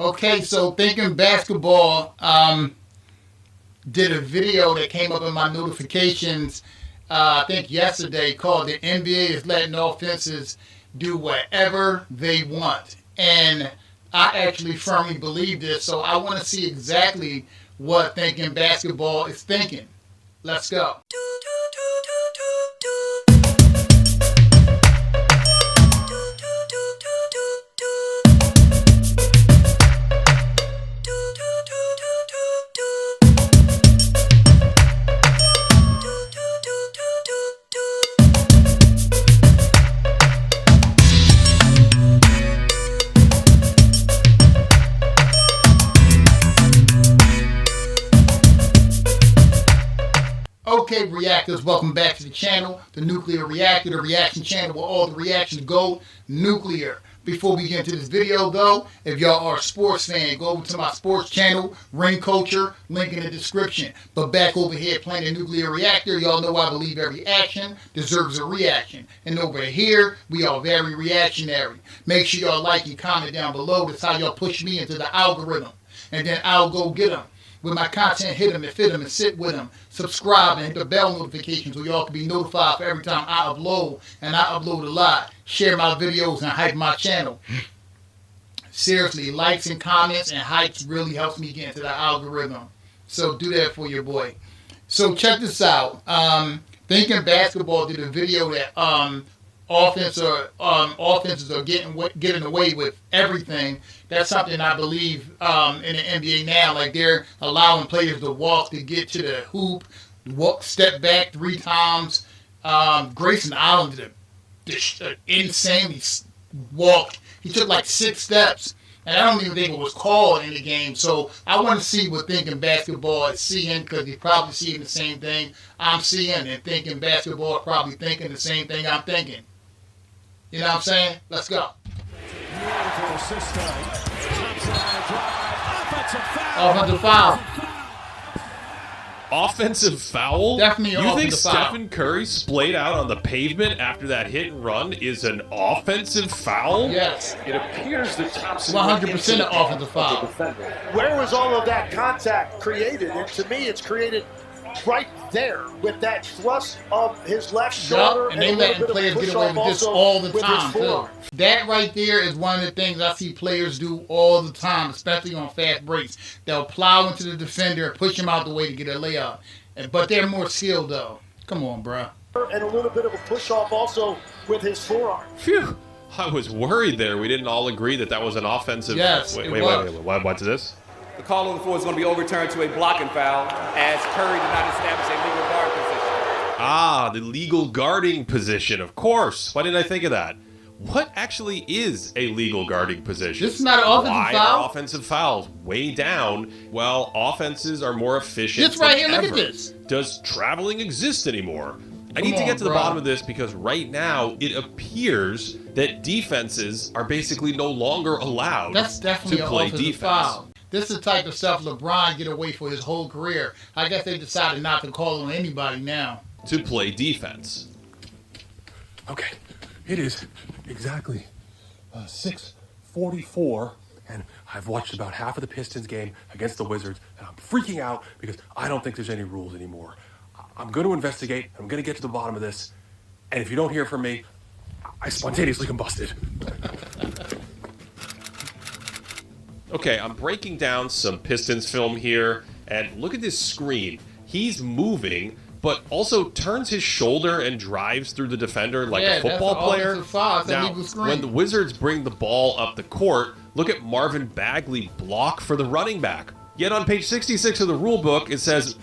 Okay, so Thinking Basketball did a video that came up in my notifications, I think yesterday, called "The NBA is letting offenses do whatever they want." And I actually firmly believe this, so I want to see exactly what Thinking Basketball is thinking. Let's go. Okay, reactors, welcome back to the channel, the Nuclear Reactor, the reaction channel where all the reactions go nuclear. Before we get into this video, though, if y'all are a sports fan, go over to my sports channel, Ring Culture, link in the description. But back over here playing the Nuclear Reactor, y'all know I believe every action deserves a reaction. And over here, we are very reactionary. Make sure y'all like and comment down below. That's how y'all push me into the algorithm. And then I'll go get them. With my content, hit them and fit them and sit with them. Subscribe and hit the bell notification so y'all can be notified for every time I upload. And I upload a lot. Share my videos and hype my channel. Seriously, likes and comments and hypes really helps me get into the algorithm. So do that for your boy. So check this out. Thinking Basketball did a video that offenses are getting away with everything. That's something I believe in the NBA now. Like they're allowing players to walk to get to the hoop, step back 3 times. Grayson Allen did an insanely walk. He took like 6 steps, and I don't even think it was called in the game. So I want to see what Thinking Basketball is seeing, because he's probably seeing the same thing I'm seeing, and Thinking Basketball is probably thinking the same thing I'm thinking. You know what I'm saying? Let's go. Offensive foul. Offensive foul? Definitely You think offensive foul. Stephen Curry splayed out on the pavement after that hit and run is an offensive foul? Yes. It appears that Thompson 100% an offensive foul. Where was all of that contact created? And to me, it's created right there with that thrust of his left shoulder. Yup, and they letting players get away with this all the time, too. That right there is one of the things I see players do all the time, especially on fast breaks. They'll plow into the defender and push him out the way to get a layup. But they're more skilled, though. Come on, bro. And a little bit of a push-off also with his forearm. Phew. I was worried there. We didn't all agree that that was an offensive... Yes, Wait, was. what's this? The call on the floor is going to be overturned to a blocking foul as Curry did not establish a legal guard position. Ah, the legal guarding position, of course. Why didn't I think of that? What actually is a legal guarding position? This is not an offensive Why foul. are offensive fouls way down while offenses are more efficient This right than here, look ever? at this. Does traveling exist anymore? I Come need to on, get to the bro. bottom of this because right now it appears that defenses are basically no longer allowed That's definitely to an play offensive defense. foul. This is the type of stuff LeBron get away for his whole career. I guess they decided not to call on anybody now. To play defense. Okay, it is exactly 6:44, and I've watched about half of the Pistons game against the Wizards, and I'm freaking out because I don't think there's any rules anymore. I'm going to investigate. I'm going to get to the bottom of this, and if you don't hear from me, I spontaneously combusted. Okay, I'm breaking down some Pistons film here, and look at this screen. He's moving, but also turns his shoulder and drives through the defender like a football that's an player. offensive foul. It's a Now, legal screen. when the Wizards bring the ball up the court, look at Marvin Bagley block for the running back. Yet on page 66 of the rule book, it says,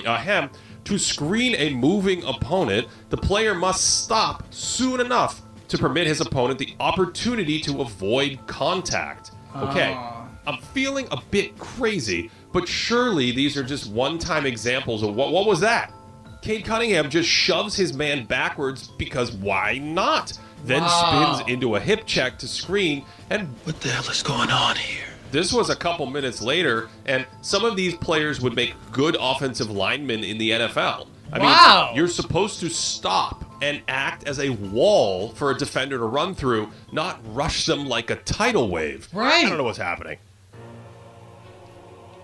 ahem, to screen a moving opponent, the player must stop soon enough to permit his opponent the opportunity to avoid contact. Okay. I'm feeling a bit crazy, but surely these are just one-time examples of what was that? Cade Cunningham just shoves his man backwards because why not? Then spins into a hip check to screen, and what the hell is going on here? This was a couple minutes later, and some of these players would make good offensive linemen in the NFL. I mean, you're supposed to stop and act as a wall for a defender to run through, not rush them like a tidal wave. Right. I don't know what's happening.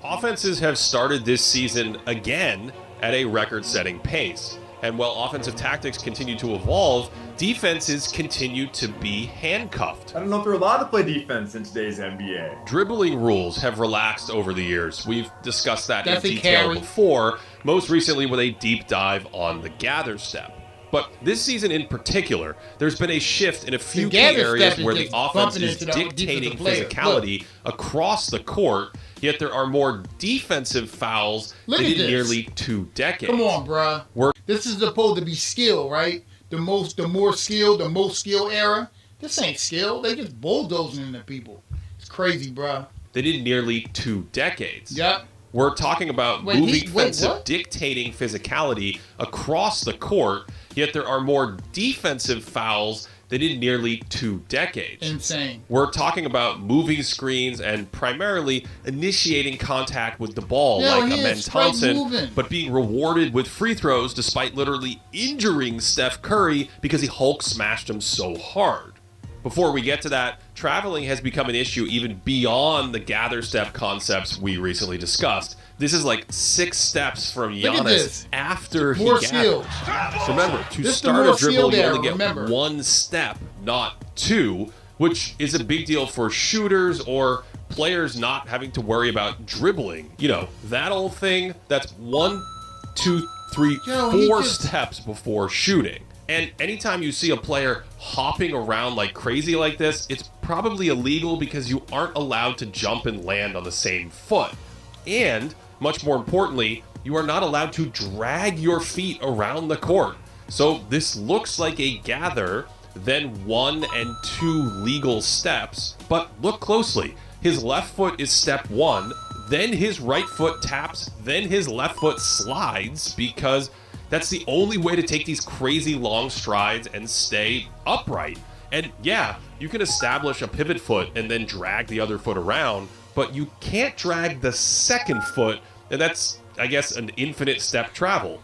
Offenses have started this season again at a record-setting pace. And while offensive tactics continue to evolve, defenses continue to be handcuffed. I don't know if they're allowed to play defense in today's NBA. Dribbling rules have relaxed over the years. We've discussed that in Definitely detail carry. before, most recently with a deep dive on the gather step. But this season in particular, there's been a shift in a few key gather areas step is where the just offense bumping is into the dictating defensive player. physicality across the court, yet there are more defensive fouls Look than at in this. nearly 2 decades. Come on, bruh. This is supposed to be skill, right? The more skill, the most skill era. This ain't skill. They just bulldozing into people. It's crazy, bruh. They did nearly 2 decades. Yep. We're talking about Wait, moving wait, defensive, what? dictating physicality across the court, yet there are more defensive fouls than in nearly 2 decades. Insane. We're talking about moving screens and primarily initiating contact with the ball Yeah, like he Amen is straight Thompson, moving. but being rewarded with free throws despite literally injuring Steph Curry because he Hulk smashed him so hard. Before we get to that, traveling has become an issue even beyond the gather step concepts we recently discussed. This is like 6 steps from Look at Giannis this. after More he skill. gathered. Remember, to This the start more a dribble, skill you there, only get remember. 1 step, not 2, which is a big deal for shooters or players not having to worry about dribbling. You know, that old thing, that's 1, 2, 3, Yo, he 4 just- steps before shooting. And anytime you see a player hopping around like crazy like this, it's probably illegal because you aren't allowed to jump and land on the same foot. And, much more importantly, you are not allowed to drag your feet around the court. So this looks like a gather, then 1 and 2 legal steps. But look closely. His left foot is step 1, then his right foot taps, then his left foot slides because that's the only way to take these crazy long strides and stay upright. And yeah, you can establish a pivot foot and then drag the other foot around, but you can't drag the second foot, and that's, I guess, an infinite step travel.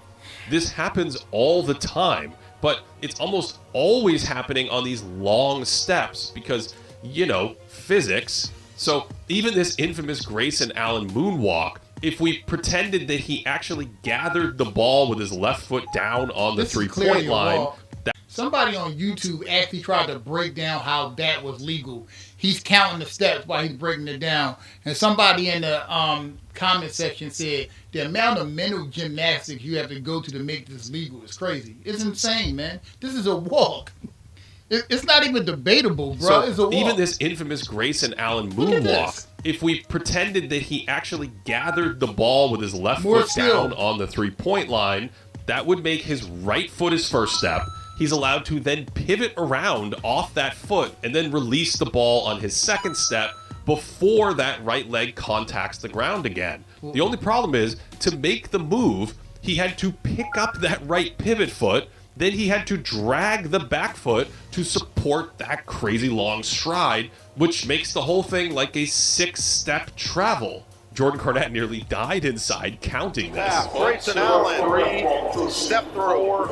This happens all the time, but it's almost always happening on these long steps because, you know, physics. So even this infamous Grayson Allen moonwalk, if we pretended that he actually gathered the ball with his left foot down on the This is clearly three-point a line, walk. Somebody on YouTube actually tried to break down how that was legal. He's counting the steps while he's breaking it down. And somebody in the comment section said the amount of mental gymnastics you have to go to make this legal is crazy. It's insane, man. This is a walk. It's not even debatable, bro. So It's a walk. even this infamous Grayson Allen Look at moonwalk, this. if we pretended that he actually gathered the ball with his left More foot skill. down on the three-point line, that would make his right foot his first step. He's allowed to then pivot around off that foot and then release the ball on his second step before that right leg contacts the ground again. The only problem is, to make the move, he had to pick up that right pivot foot, then he had to drag the back foot to support that crazy long stride, which makes the whole thing like a 6-step travel. Jordan Garnett nearly died inside counting this. Grayson Allen, step through.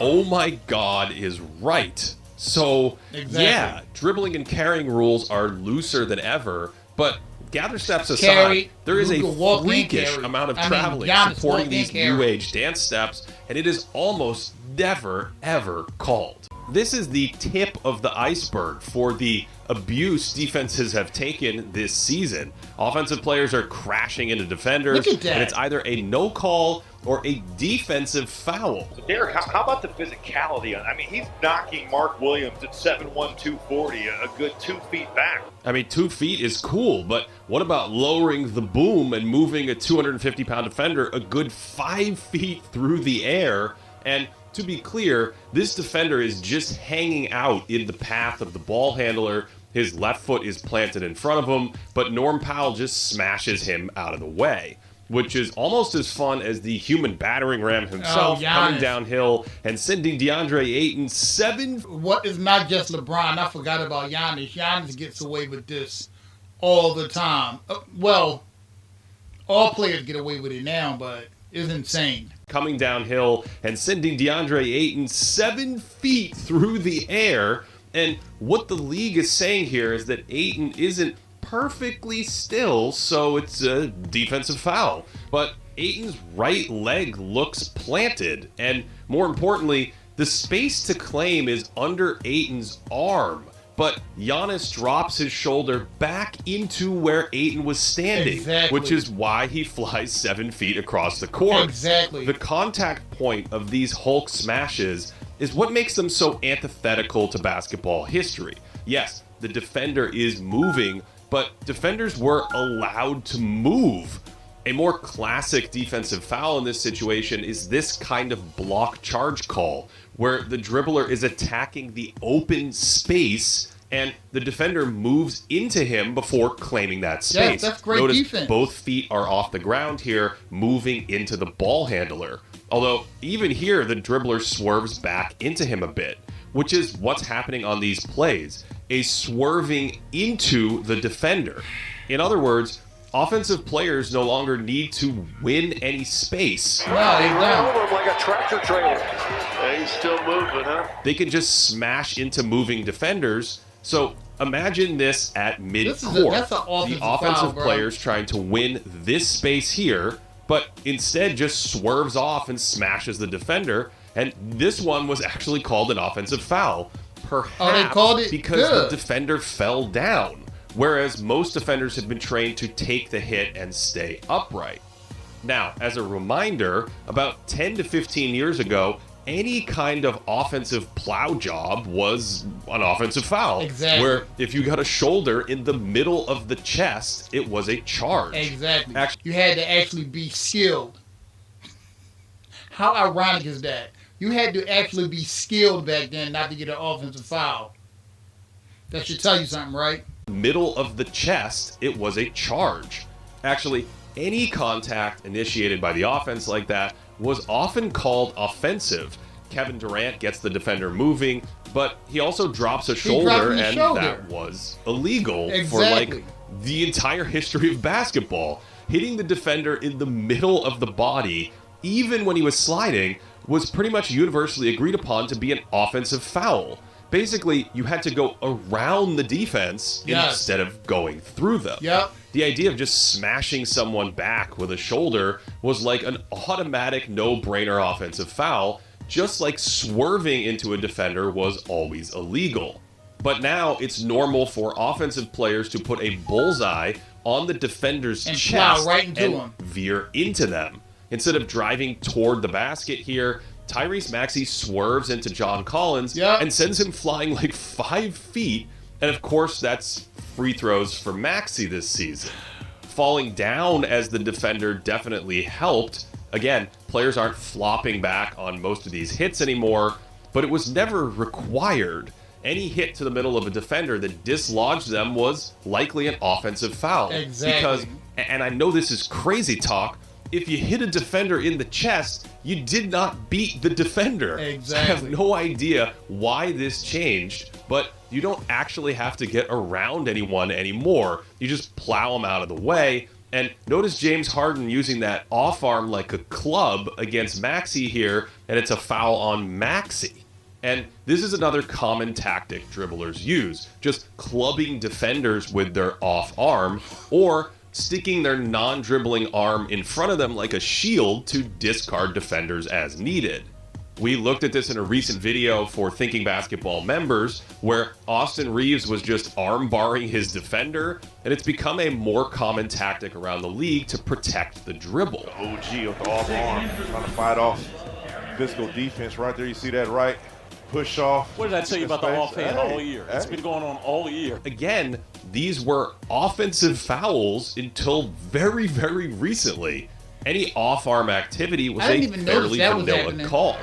Oh my God is right. So, Exactly. yeah, dribbling and carrying rules are looser than ever, but gather steps aside, Carry, there is a Luka walk and freakish carry. amount of I mean, traveling Giannis supporting walk these and carry. new age dance steps, and it is almost never, ever called. This is the tip of the iceberg for the abuse defenses have taken this season. Offensive players are crashing into defenders, Look at that. and it's either a no call or a defensive foul. Derek, how about the physicality? I mean, he's knocking Mark Williams at 7'1", 240, a good 2 feet back. I mean, 2 feet is cool, but what about lowering the boom and moving a 250-pound defender a good 5 feet through the air? And to be clear, this defender is just hanging out in the path of the ball handler. His left foot is planted in front of him, but Norm Powell just smashes him out of the way, which is almost as fun as the human battering ram himself Oh, coming Giannis. downhill and sending DeAndre Ayton What is not just LeBron? I forgot about Giannis. Giannis gets away with this all the time. Well, all players get away with it now, but it's insane. coming downhill and sending DeAndre Ayton 7 feet through the air. And what the league is saying here is that Ayton isn't perfectly still, so it's a defensive foul. But Ayton's right leg looks planted, and more importantly, the space to claim is under Ayton's arm. But Giannis drops his shoulder back into where Ayton was standing, Exactly. which is why he flies 7 feet across the court. Exactly. The contact point of these Hulk smashes is what makes them so antithetical to basketball history. Yes, the defender is moving, but defenders were allowed to move. A more classic defensive foul in this situation is this kind of block charge call, where the dribbler is attacking the open space and the defender moves into him before claiming that space. Yes, that's great Notice defense. both feet are off the ground here, moving into the ball handler. Although, even here, the dribbler swerves back into him a bit, which is what's happening on these plays. A swerving into the defender. In other words, offensive players no longer need to win any space. No, they Ran don't. over him like a tractor trailer. He's still moving, huh? They can just smash into moving defenders. So imagine this at midcourt. That's an The offensive foul, offensive bro. players trying to win this space here, but instead just swerves off and smashes the defender. And this one was actually called an offensive foul. Perhaps they called it because good. the defender fell down. Whereas most defenders have been trained to take the hit and stay upright. Now, as a reminder, about 10 to 15 years ago, any kind of offensive plow job was an offensive foul. Exactly. Where if you got a shoulder in the middle of the chest, it was a charge. Exactly. Actually, You had to actually be skilled. How ironic is that? You had to actually be skilled back then not to get an offensive foul. That should tell you something, right? middle of the chest, it was a charge. Actually, any contact initiated by the offense like that was often called offensive. Kevin Durant gets the defender moving, but he also drops a shoulder, and that was illegal for like the entire history of basketball. Hitting the defender in the middle of the body, even when he was sliding, was pretty much universally agreed upon to be an offensive foul. Basically, you had to go around the defense instead of going through them. The idea of just smashing someone back with a shoulder was like an automatic no-brainer offensive foul, just like swerving into a defender was always illegal. But now it's normal for offensive players to put a bullseye on the defender's and chest plow right into and him. veer into them. Instead of driving toward the basket here, Tyrese Maxey swerves into John Collins and sends him flying like 5 feet. And of course, that's free throws for Maxey this season. Falling down as the defender definitely helped. Again, players aren't flopping back on most of these hits anymore, but it was never required. Any hit to the middle of a defender that dislodged them was likely an offensive foul. Because, and I know this is crazy talk, if you hit a defender in the chest, you did not beat the defender. I have no idea why this changed, but you don't actually have to get around anyone anymore. You just plow them out of the way. And notice James Harden using that off arm like a club against Maxey here, and it's a foul on Maxey. And this is another common tactic dribblers use, just clubbing defenders with their off arm, or sticking their non-dribbling arm in front of them like a shield to discard defenders as needed. We looked at this in a recent video for Thinking Basketball members, where Austin Reeves was just arm-barring his defender, and it's become a more common tactic around the league to protect the dribble. OG with the off arm, trying to fight off physical defense right there. You see that right? Push off. What did I tell you about the offhand all year? It's been going on all year. Again, these were offensive fouls until very, very recently. Any off-arm activity was a fairly vanilla call.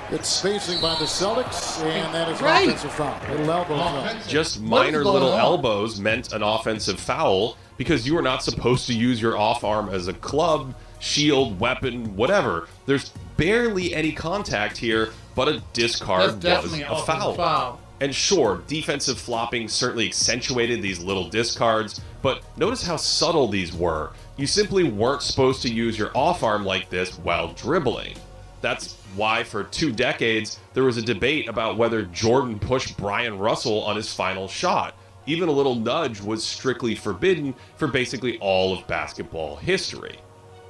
It's spacing by the Celtics, and that is an offensive foul. Little elbow. Just minor little elbows meant an offensive foul because you were not supposed to use your off-arm as a club, shield, weapon, whatever. There's barely any contact here, but a discard was a foul. And sure, defensive flopping certainly accentuated these little discards, but notice how subtle these were. You simply weren't supposed to use your off-arm like this while dribbling. That's why for 2 decades, there was a debate about whether Jordan pushed Brian Russell on his final shot. even a little nudge was strictly forbidden for basically all of basketball history.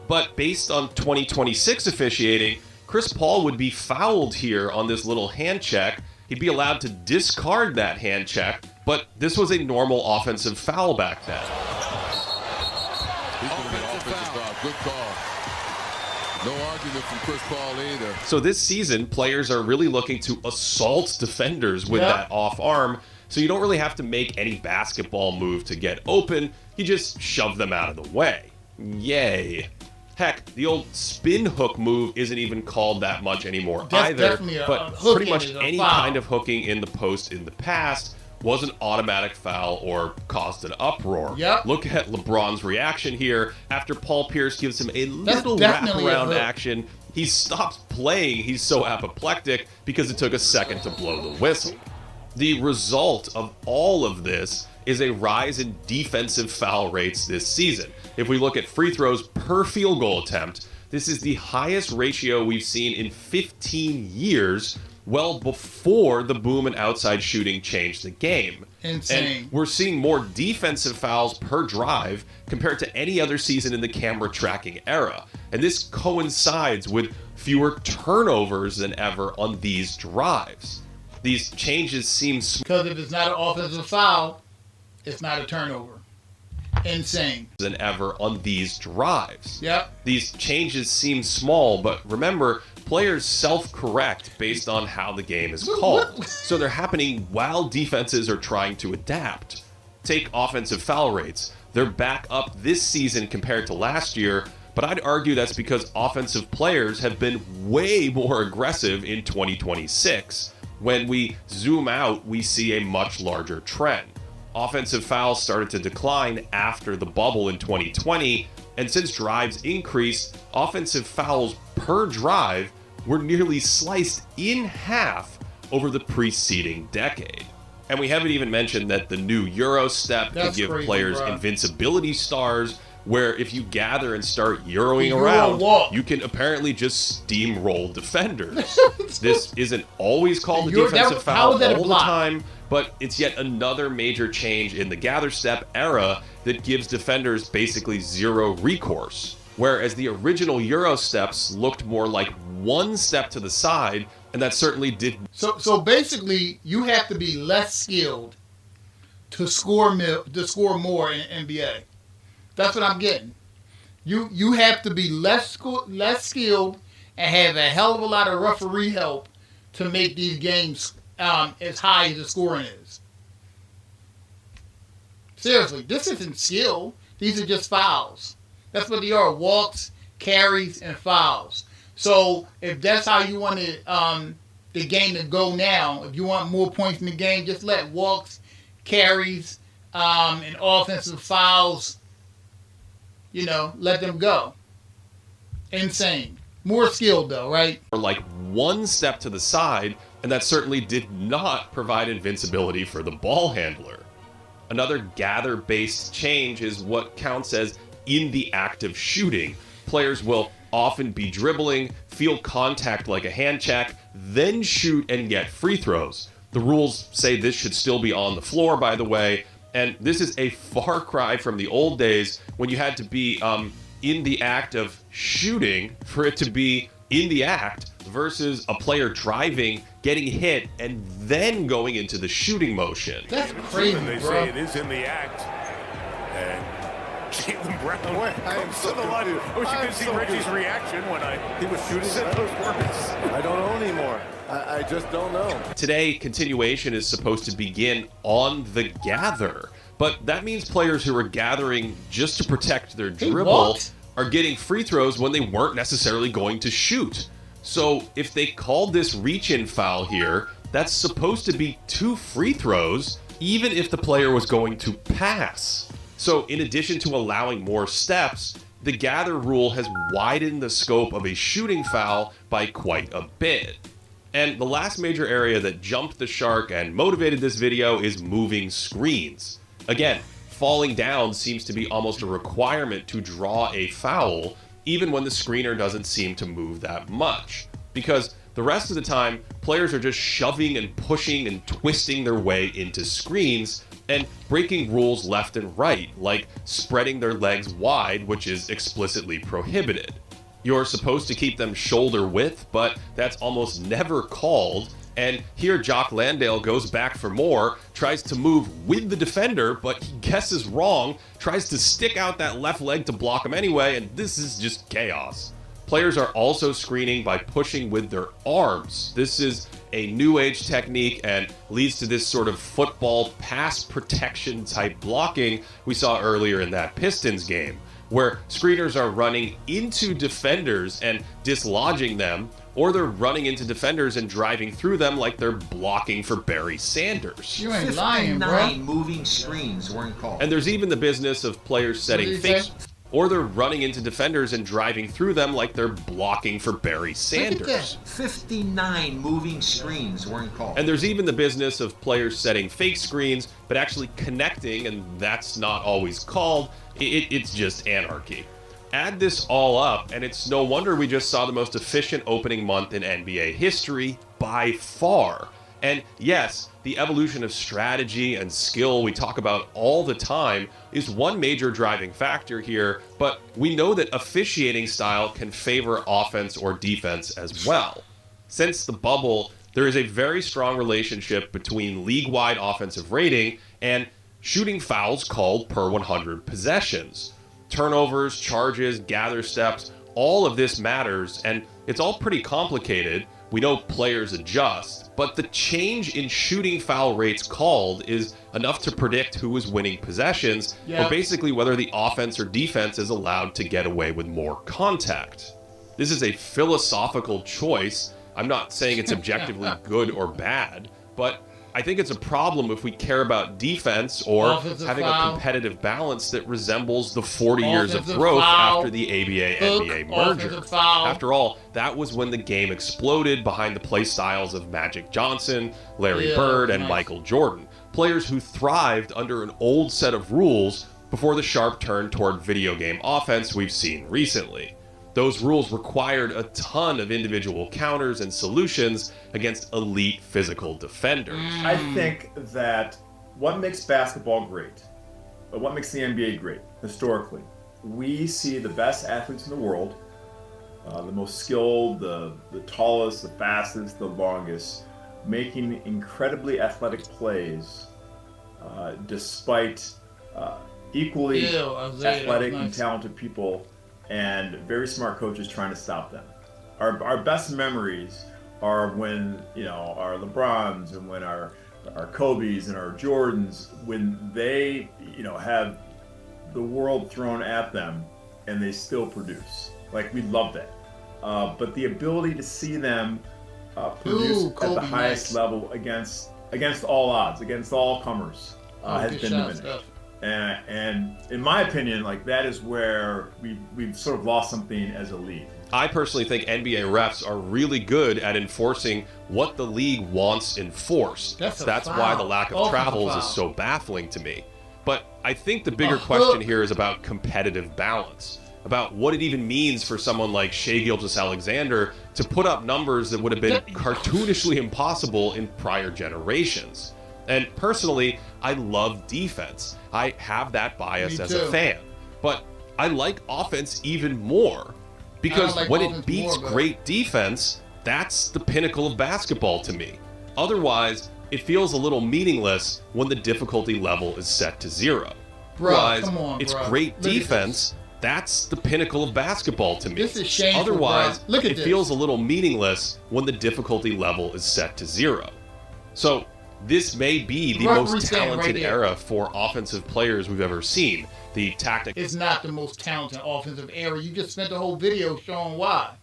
But based on 2026 officiating, Chris Paul would be fouled here on this little hand check. He'd be allowed to discard that hand check, but this was a normal offensive foul back then. Good call. No argument from Chris Paul either. So this season, players are really looking to assault defenders with that off arm, so you don't really have to make any basketball move to get open. You just shove them out of the way. Yay. Heck, the old spin hook move isn't even called that much anymore either, but pretty much any kind of hooking in the post in the past was an automatic foul or caused an uproar. Look at LeBron's reaction here after Paul Pierce gives him a little wraparound action. He stops playing. He's so apoplectic because it took a second to blow the whistle. The result of all of this is a rise in defensive foul rates this season. If we look at free throws per field goal attempt, this is the highest ratio we've seen in 15 years, well before the boom and outside shooting changed the game. Insane. And we're seeing more defensive fouls per drive compared to any other season in the camera tracking era. And this coincides with fewer turnovers than ever on these drives. These changes seem because if it's not an offensive foul, it's not a turnover. Insane. Than ever on these drives. Yep. These changes seem small, but remember, players self-correct based on how the game is called. So they're happening while defenses are trying to adapt. Take offensive foul rates. They're back up this season compared to last year, but I'd argue that's because offensive players have been way more aggressive in 2026. When we zoom out, we see a much larger trend. Offensive fouls started to decline after the bubble in 2020, and since drives increased, offensive fouls per drive were nearly sliced in half over the preceding decade. And we haven't even mentioned that the new Euro step can give players invincibility stars, where if you gather and start Euroing around, you can apparently just steamroll defenders. This isn't always called a defensive foul all the time, but it's yet another major change in the gather step era that gives defenders basically zero recourse. Whereas the original Euro steps looked more like one step to the side, and that certainly did. So basically, you have to be less skilled to score more in NBA. That's what I'm getting. You have to be less skilled and have a hell of a lot of referee help to make these games as high as the scoring is. Seriously, this isn't skill. These are just fouls. That's what they are: walks, carries, and fouls. So if that's how you want the game to go now, if you want more points in the game, just let walks, carries, and offensive fouls, let them go. Insane. More skilled though, right? Or like one step to the side, and that certainly did not provide invincibility for the ball handler. Another gather-based change is what counts as in the act of shooting. Players will often be dribbling, feel contact like a hand check, then shoot and get free throws. The rules say this should still be on the floor, by the way, and this is a far cry from the old days when you had to be in the act of shooting for it to be in the act versus a player driving, getting hit, and then going into the shooting motion. That's crazy, they bro. say it is in the act. And Jaylen Brown, I am so delighted. I wish you could see Reggie's reaction when he was shooting at those words. I don't know anymore. I just don't know. Today, continuation is supposed to begin on the gather, but that means players who are gathering just to protect their dribble are getting free throws when they weren't necessarily going to shoot. So if they called this reach-in foul here, that's supposed to be 2 free throws, even if the player was going to pass. So in addition to allowing more steps, the gather rule has widened the scope of a shooting foul by quite a bit. And the last major area that jumped the shark and motivated this video is moving screens. Again, falling down seems to be almost a requirement to draw a foul, even when the screener doesn't seem to move that much. Because the rest of the time, players are just shoving and pushing and twisting their way into screens, and breaking rules left and right, like spreading their legs wide, which is explicitly prohibited. You're supposed to keep them shoulder width, but that's almost never called. And here Jock Landale goes back for more, tries to move with the defender, but he guesses wrong, tries to stick out that left leg to block him anyway, and this is just chaos. Players are also screening by pushing with their arms. This is a new age technique and leads to this sort of football pass protection type blocking we saw earlier in that Pistons game, where screeners are running into defenders and dislodging them, or they're running into defenders and driving through them like they're blocking for Barry Sanders. You ain't lying, bro. Moving screens weren't called. And there's even the business of players setting fakes, or they're running into defenders and driving through them like they're blocking for Barry Sanders. 59 moving screens weren't called. And there's even the business of players setting fake screens, but actually connecting, and that's not always called. It's just anarchy. Add this all up, and it's no wonder we just saw the most efficient opening month in NBA history by far. And yes, the evolution of strategy and skill we talk about all the time is one major driving factor here, but we know that officiating style can favor offense or defense as well. Since the bubble, there is a very strong relationship between league-wide offensive rating and shooting fouls called per 100 possessions. Turnovers, charges, gather steps, all of this matters, and it's all pretty complicated. We know players adjust, but the change in shooting foul rates called is enough to predict who is winning possessions, or basically whether the offense or defense is allowed to get away with more contact. This is a philosophical choice. I'm not saying it's objectively good or bad, but I think it's a problem if we care about defense or having a competitive balance that resembles the 40 years of growth after the ABA-NBA merger. After all, that was when the game exploded behind the play styles of Magic Johnson, Larry Bird, and Michael Jordan. Players who thrived under an old set of rules before the sharp turn toward video game offense we've seen recently. Those rules required a ton of individual counters and solutions against elite physical defenders. I think that what makes basketball great, but what makes the NBA great, historically, we see the best athletes in the world, the most skilled, the tallest, the fastest, the longest, making incredibly athletic plays despite equally athletic and talented people and very smart coaches trying to stop them. Our best memories are when, our LeBrons and when our Kobe's and our Jordans, when they, have the world thrown at them and they still produce. Like, we love that. But the ability to see them produce at the highest level against all odds, against all comers, has been diminished. And in my opinion, that is where we've sort of lost something as a league. I personally think NBA refs are really good at enforcing what the league wants enforced. That's why the lack of travels is so baffling to me. But I think the bigger question here is about competitive balance, about what it even means for someone like Shai Gilgeous-Alexander to put up numbers that would have been cartoonishly impossible in prior generations. And personally, I love defense. I have that bias as a fan. But I like offense even more. Because when it beats great defense, that's the pinnacle of basketball to me. Otherwise, it feels a little meaningless when the difficulty level is set to 0. Otherwise, it's great defense. That's the pinnacle of basketball to me. This is shameful, Otherwise, bro. it feels a little meaningless when the difficulty level is set to 0. So, this may be the most talented era for offensive players we've ever seen. The tactic is not the most talented offensive era. You just spent the whole video showing why.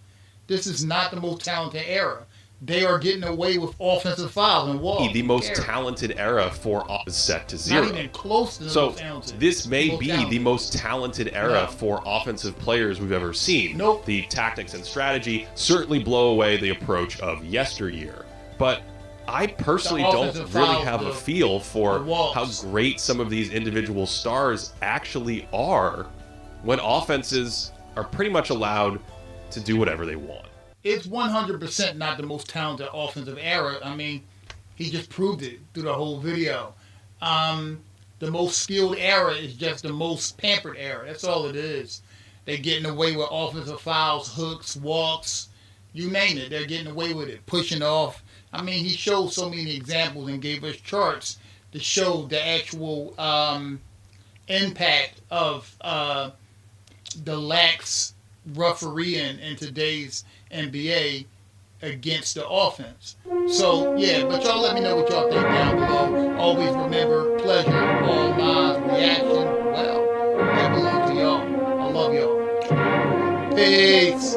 This is not the most talented era. They are getting away with offensive fouls and walls. The most talented era for is set to 0. Not even close to the most talented. This may be the most talented era for offensive players we've ever seen. The tactics and strategy certainly blow away the approach of yesteryear. But I personally don't really have a feel for how great some of these individual stars actually are when offenses are pretty much allowed to do whatever they want. It's 100% not the most talented offensive era. I mean, he just proved it through the whole video. the most skilled era is just the most pampered era. That's all it is. They're getting away with offensive fouls, hooks, walks, you name it. They're getting away with it, pushing off. I mean, he showed so many examples and gave us charts to show the actual impact of the lax refereeing in today's NBA against the offense. So, yeah, but y'all let me know what y'all think down below. Always remember, pleasure, all lives, reaction, well, that belongs to y'all. I love y'all. Peace.